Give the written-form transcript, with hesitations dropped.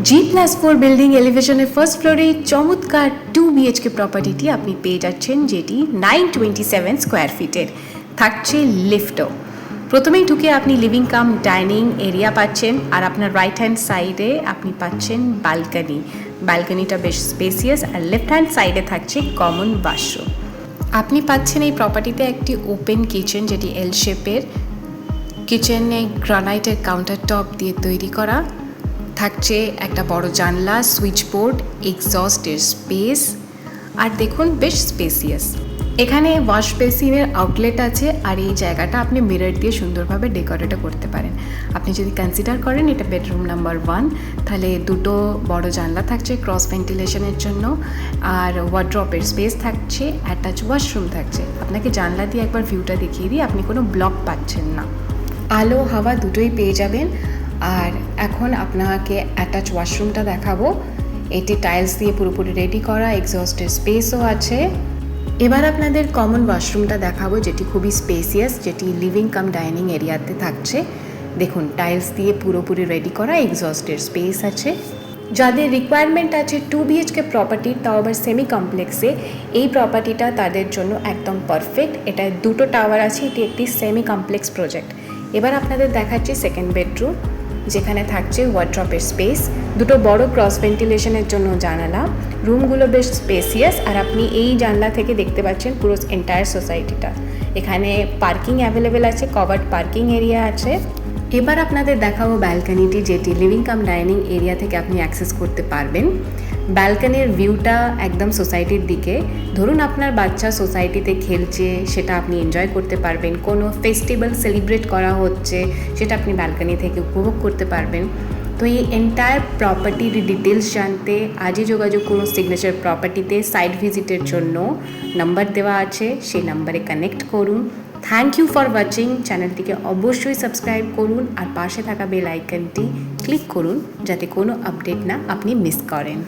G+4 building এলিভেশনের first ফ্লোরে চমৎকার 2 BHK প্রপার্টিটি আপনি পেয়ে যাচ্ছেন, যেটি 927 স্কোয়ার ফিটের। থাকছে লিফটও। প্রথমেই ঢুকে আপনি লিভিং কাম ডাইনিং এরিয়া পাচ্ছেন, আর আপনার রাইট হ্যান্ড সাইডে আপনি পাচ্ছেন ব্যালকনি। ব্যালকনিটা বেশ স্পেসিয়াস, আর লেফট হ্যান্ড সাইডে থাকছে কমন ওয়াশরুম। আপনি পাচ্ছেন এই প্রপার্টিতে একটি ওপেন কিচেন, যেটি এল শেপের। কিচেনে গ্রানাইটের কাউন্টার টপ দিয়ে তৈরি করা। থাকছে একটা বড় জানলা, সুইচ বোর্ড, এক্সস্টের স্পেস, আর দেখুন বেশ স্পেসিয়াস। এখানে ওয়াশ বেসিনের আউটলেট আছে, আর এই জায়গাটা আপনি মিরর দিয়ে সুন্দরভাবে ডেকোরেটও করতে পারেন। আপনি যদি কনসিডার করেন এটা বেডরুম নাম্বার 1, তাহলে দুটো বড় জানলা থাকছে ক্রস ভেন্টিলেশনের জন্য, আর ওয়ার্ড্রপের স্পেস থাকছে, অ্যাটাচ ওয়াশরুম থাকছে। আপনাকে জানলা দিয়ে একবার ভিউটা দেখিয়ে দিই, আপনি কোনো ব্লক পাচ্ছেন না, আলো হাওয়া দুটোই পেয়ে যাবেন। আর এখন আপনাকে অ্যাটাচ ওয়াশরুমটা দেখাবো। এটি টাইলস দিয়ে পুরোপুরি রেডি করা, এক্সস্টের স্পেসও আছে। এবার আপনাদের কমন ওয়াশরুমটা দেখাবো, যেটি খুবই স্পেসিয়াস, যেটি লিভিং কাম ডাইনিং এরিয়াতে থাকছে। দেখুন টাইলস দিয়ে পুরোপুরি রেডি করা, এক্সস্টের স্পেস আছে। যাদের রিকোয়ারমেন্ট আছে 2 BHK প্রপার্টির, তাও আবার সেমি কমপ্লেক্সে, এই প্রপার্টিটা তাদের জন্য একদম পারফেক্ট। এটা দুটো টাওয়ার আছে, এটি একটি সেমি কমপ্লেক্স প্রজেক্ট। এবার আপনাদের দেখাচ্ছি সেকেন্ড বেডরুম, যেখানে থাকছে ওয়ার্ড্রপের স্পেস, দুটো বড় ক্রস ভেন্টিলেশনের জন্য জানালা। রুমগুলো বেশ স্পেসিয়াস, আর আপনি এই জানলা থেকে দেখতে পাচ্ছেন পুরো এন্টায়ার সোসাইটিটা। এখানে পার্কিং অ্যাভেলেবেল আছে, কভার্ড পার্কিং এরিয়া আছে। এবার আপনাদের দেখাবো ব্যালকনিটি, যেটি লিভিং কাম ডাইনিং এরিয়া থেকে আপনি অ্যাক্সেস করতে পারবেন। ব্যালকনির ভিউটা একদম সোসাইটির দিকে। ধরুন আপনার বাচ্চা সোসাইটিতে খেলছে, সেটা আপনি এনজয় করতে পারবেন। কোনো ফেস্টিভ্যাল সেলিব্রেট করা হচ্ছে, সেটা আপনি ব্যালকনি থেকে উপভোগ করতে পারবেন। তো এই এন্টায়ার প্রপার্টির ডিটেলস জানতে আজই যোগাযোগ করুন সিগনেচার প্রপার্টিতে। সাইট ভিজিটের জন্য নাম্বার দেওয়া আছে, সেই নাম্বারে কানেক্ট করুন। Thank you for watching. চ্যানেলটিকে অবশ্যই সাবস্ক্রাইব করুন, আর পাশে থাকা বেল আইকনটি ক্লিক করুন, যাতে কোনো আপডেট না আপনি মিস করেন।